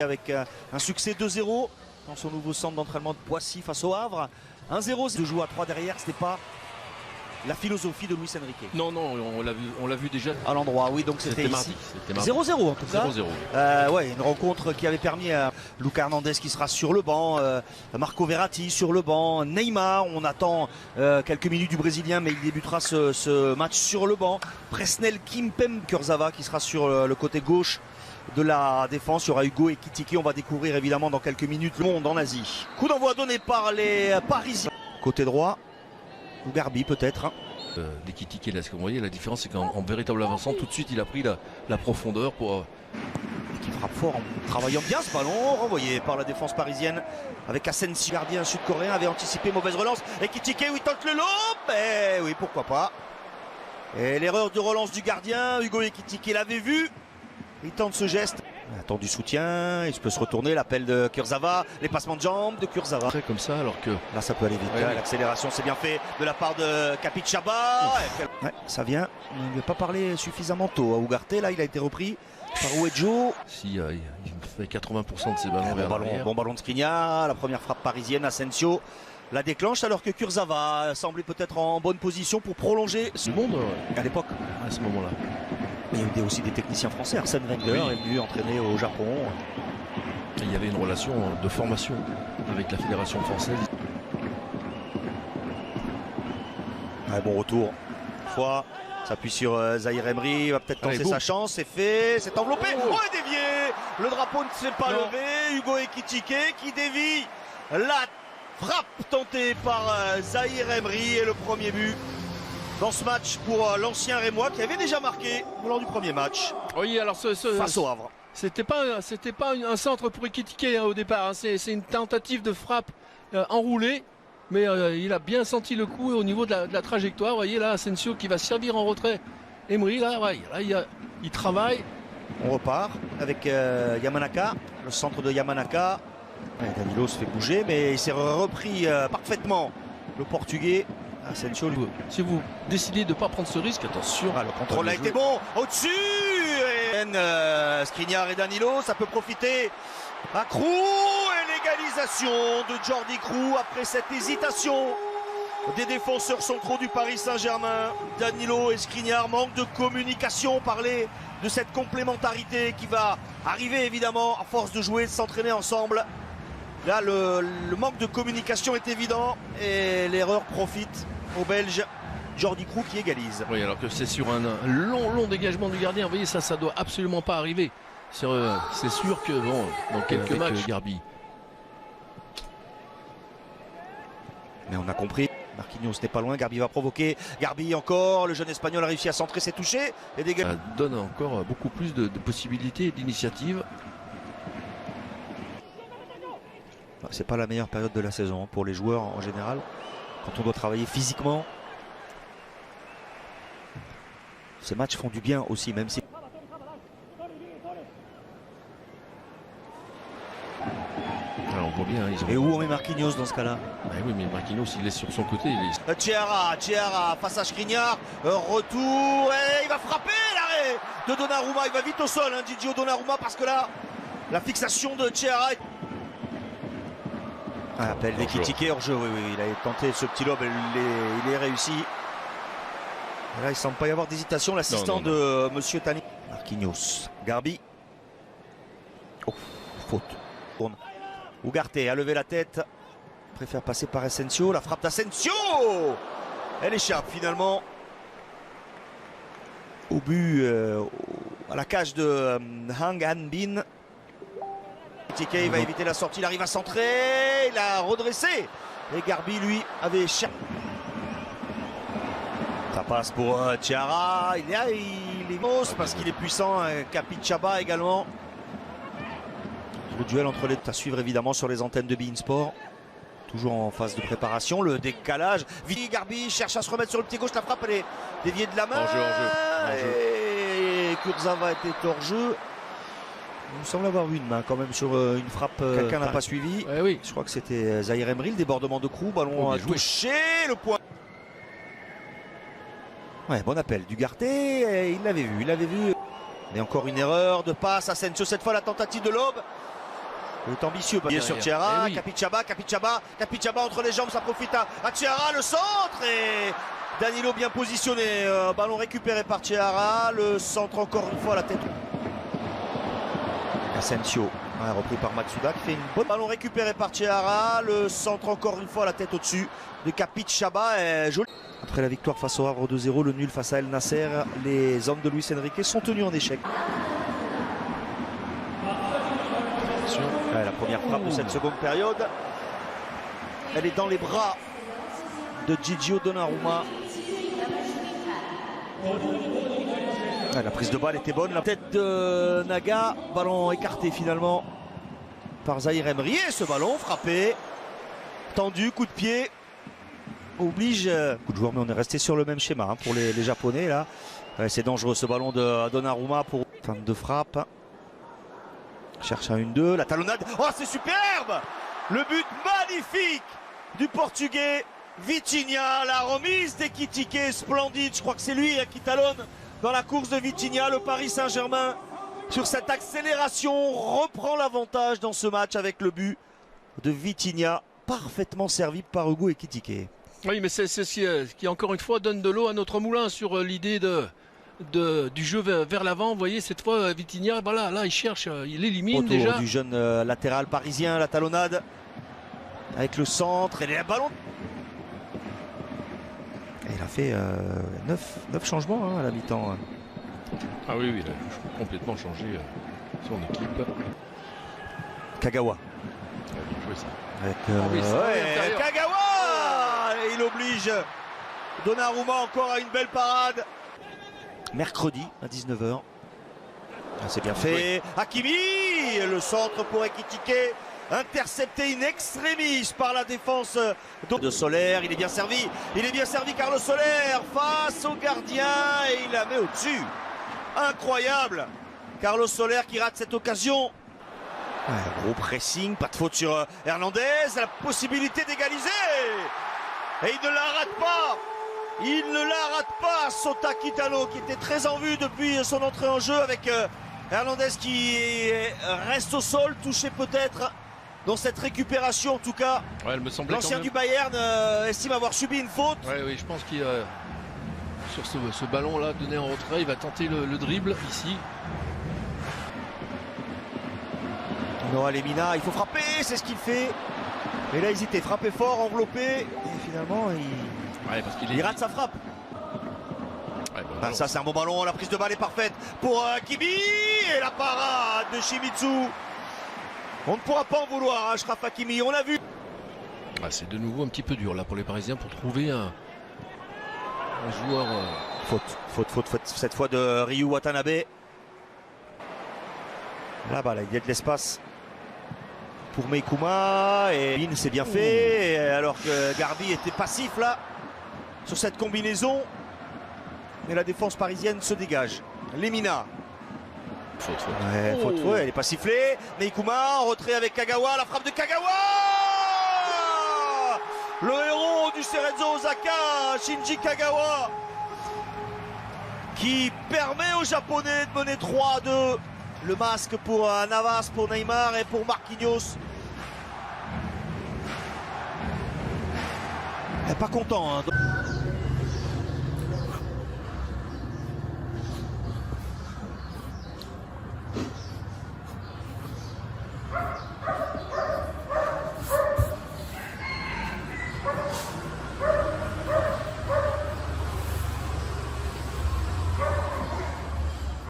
Avec un succès 2-0 dans son nouveau centre d'entraînement de Poissy face au Havre. 1-0, de jouer à 3 derrière, ce n'est pas la philosophie de Luis Enrique. Non, on l'a vu déjà à l'endroit, oui, donc c'était mardi. 0-0 en tout cas. 0-0. Ouais, une rencontre qui avait permis à Lucas Hernandez qui sera sur le banc, Marco Verratti sur le banc, Neymar, on attend quelques minutes du Brésilien, mais il débutera ce match sur le banc. Presnel Kimpembe Kurzawa qui sera sur le côté gauche de la défense. Il y aura Hugo Ekitike, on va découvrir évidemment dans quelques minutes le monde en Asie. Coup d'envoi donné par les Parisiens. Côté droit, ou Garbi peut-être. Hein. Ekitike, là, vous voyez, la différence c'est qu'en véritable avançant, tout de suite il a pris la profondeur pour... Qui frappe fort en travaillant bien ce ballon, renvoyé par la défense parisienne avec Asensio, gardien sud-coréen, avait anticipé, mauvaise relance. Ekitike, oui, tente le lob, et oui, pourquoi pas. Et l'erreur de relance du gardien, Hugo Ekitike l'avait vu. Il tente ce geste. Il attend du soutien, il peut se retourner, l'appel de Kurzawa, les passements de jambes de Kurzawa. Comme ça, alors que... Là, ça peut aller vite. Ouais, l'accélération, c'est bien fait de la part de Capixaba. Ouais, ça vient. Il n'a pas parlé suffisamment tôt à Ugarte. Là, il a été repris par Uejo. Si, il fait 80% de ses ballons vers l'arrière. Bon ballon de Skriniar. La première frappe parisienne, Asensio la déclenche alors que Kurzawa semblait peut-être en bonne position pour prolonger ce monde à l'époque. À ce moment-là. Il y a aussi des techniciens français. Arsène Wenger est venu entraîner au Japon. Et il y avait une relation de formation avec la fédération française. Ouais, bon retour. Fois, s'appuie sur Zahir Emery. Il va peut-être tenter sa chance. C'est fait. C'est enveloppé. Oh, et dévié. Le drapeau ne s'est pas levé. Hugo Ekitike qui dévie la frappe tentée par Zahir Emery et le premier but dans ce match pour l'ancien Rémois qui avait déjà marqué lors du premier match. Oui, alors face au Havre. C'était pas un centre pour Ekitike au départ. Hein. C'est une tentative de frappe enroulée, mais il a bien senti le coup au niveau de la trajectoire. Vous voyez là, Asensio qui va servir en retrait. Emery là, ouais, il travaille. On repart avec Yamanaka, le centre de Yamanaka. Ouais, Danilo se fait bouger, mais il s'est repris parfaitement le Portugais. Asensio. Si vous décidez de ne pas prendre ce risque, attention. Le contrôle a été bon. Au-dessus Skriniar et Danilo, ça peut profiter à Krou. Et l'égalisation de Jordi Krou après cette hésitation des défenseurs centraux du Paris Saint-Germain. Danilo et Skriniar, manque de communication. On parlait de cette complémentarité qui va arriver évidemment à force de jouer, de s'entraîner ensemble. Là, le manque de communication est évident et l'erreur profite au Belge Jordi Krou qui égalise. Oui, alors que c'est sur un long dégagement du gardien. Vous voyez, ça doit absolument pas arriver. C'est sûr que bon, dans quelques matchs, Garbi. Mais on a compris. Marquinhos n'est pas loin. Garbi va provoquer. Garbi encore. Le jeune Espagnol a réussi à centrer, c'est touché. Et ça donne encore beaucoup plus de possibilités et d'initiatives. C'est pas la meilleure période de la saison pour les joueurs en général. Quand on doit travailler physiquement. Ces matchs font du bien aussi, même si... Alors on voit bien. Et où on met Marquinhos dans ce cas-là? Oui, mais Marquinhos, il est sur son côté. Chiara face à Skriniar. Retour. Et il va frapper l'arrêt de Donnarumma. Il va vite au sol, Didio Donnarumma, parce que là, la fixation de Chiara... Appel d'Ekitike hors jeu, oui, il a tenté ce petit lob, il est réussi. Et là, il semble pas y avoir d'hésitation, l'assistant de Monsieur Tani. Marquinhos, Garbi. Oh, faute. Tourne. Ugarte a levé la tête. Préfère passer par Asensio. La frappe d'Asensio. Elle échappe finalement au but, à la cage de Hang Han-bin. Il va éviter la sortie, il arrive à centrer, il a redressé. Et Garbi, lui, avait cherché. Ça passe pour Chiara. Il est mousse parce qu'il est puissant. Capixaba également. Le duel entre les deux à suivre évidemment sur les antennes de beIN Sport. Toujours en phase de préparation. Le décalage. Garbi cherche à se remettre sur le pied gauche. La frappe, elle est déviée de la main. Et Kurzawa était hors jeu. Il me semble avoir eu une main quand même sur une frappe. Quelqu'un n'a pas suivi. Oui. Je crois que c'était Zahir Emery, le débordement de Krou. Ballon a touché le point. Ouais, bon appel d'Ugarte. Il l'avait vu. Mais encore une erreur de passe. Asensio, cette fois la tentative de l'aube. Il est ambitieux, bien sûr, Thiara, oui. Capixaba entre les jambes, ça profite à Thiara, le centre et Danilo bien positionné, ballon récupéré par Thiara, le centre encore une fois à la tête. Asensio, ouais, repris par Matsuda qui fait une bonne ballon récupéré par Thiara, le centre encore une fois à la tête au-dessus de Capixaba est joli. Après la victoire face au Havre 2-0, le nul face à El Nasser, les hommes de Luis Enrique sont tenus en échec. Ouais, la première frappe de cette seconde période, elle est dans les bras de Gigio Donnarumma. Ouais, la prise de balle était bonne, la tête de Naga, ballon écarté finalement par Zahir Emery. Et ce ballon frappé, tendu, coup de pied, oblige. Coup de joueur, mais on est resté sur le même schéma hein, pour les Japonais là. Ouais, c'est dangereux ce ballon de Donnarumma pour fin de frappe. Cherche un 1-2, la talonnade. Oh, c'est superbe! Le but magnifique du Portugais Vitinha, la remise d'Ekitike splendide. Je crois que c'est lui qui talonne dans la course de Vitinha. Le Paris Saint-Germain, sur cette accélération, reprend l'avantage dans ce match avec le but de Vitinha, parfaitement servi par Hugo Ekitike. Oui, mais c'est ce qui, encore une fois, donne de l'eau à notre moulin sur l'idée du jeu vers l'avant. Vous voyez, cette fois, Vitinha, voilà, là, il cherche, il élimine Autour déjà. Du jeune latéral parisien, la talonnade avec le centre et les ballons. Et il a fait 9 changements hein, à la mi-temps. Ah oui, il a complètement changé son équipe. Kagawa. Joué ça. Avec Kagawa, et il oblige Donnarumma encore à une belle parade. Mercredi à 19h. C'est bien fait. Oui. Hakimi, le centre pour Ekitike, intercepté in extremis par la défense de Soler. Il est bien servi. Il est bien servi Carlos Soler face au gardien et il la met au-dessus. Incroyable. Carlos Soler qui rate cette occasion. Ouais, gros pressing, pas de faute sur Hernandez. La possibilité d'égaliser. Et il ne la rate pas. Il ne la rate pas, Sota Kitano, qui était très en vue depuis son entrée en jeu avec Hernandez qui reste au sol, touché peut-être dans cette récupération en tout cas. Ouais, elle me semblait l'ancien du Bayern estime avoir subi une faute. Ouais, oui, je pense qu'il sur ce ballon-là donné en retrait, il va tenter le dribble ici. Noah Lemina, il faut frapper, c'est ce qu'il fait. Et là, hésité, frapper fort, enveloppé, et finalement, il rate sa frappe. Ouais, bah, ça, c'est un bon ballon, la prise de balle est parfaite pour Kimi et la parade de Shimizu. On ne pourra pas en vouloir, Achraf Hakimi, on l'a vu. Ah, c'est de nouveau un petit peu dur là pour les Parisiens pour trouver un joueur. Faute cette fois de Ryu Watanabe. Là-bas, là, il y a de l'espace pour Meikuma et Bin c'est bien fait alors que Garbi était passif là sur cette combinaison mais la défense parisienne se dégage. Lemina. Faute. Ouais, faute, elle est pas sifflée. Meikuma en retrait avec Kagawa, la frappe de Kagawa, le héros du Cerezo Osaka, Shinji Kagawa, qui permet aux Japonais de mener 3-2. Le masque pour Navas, pour Neymar et pour Marquinhos. Pas content hein.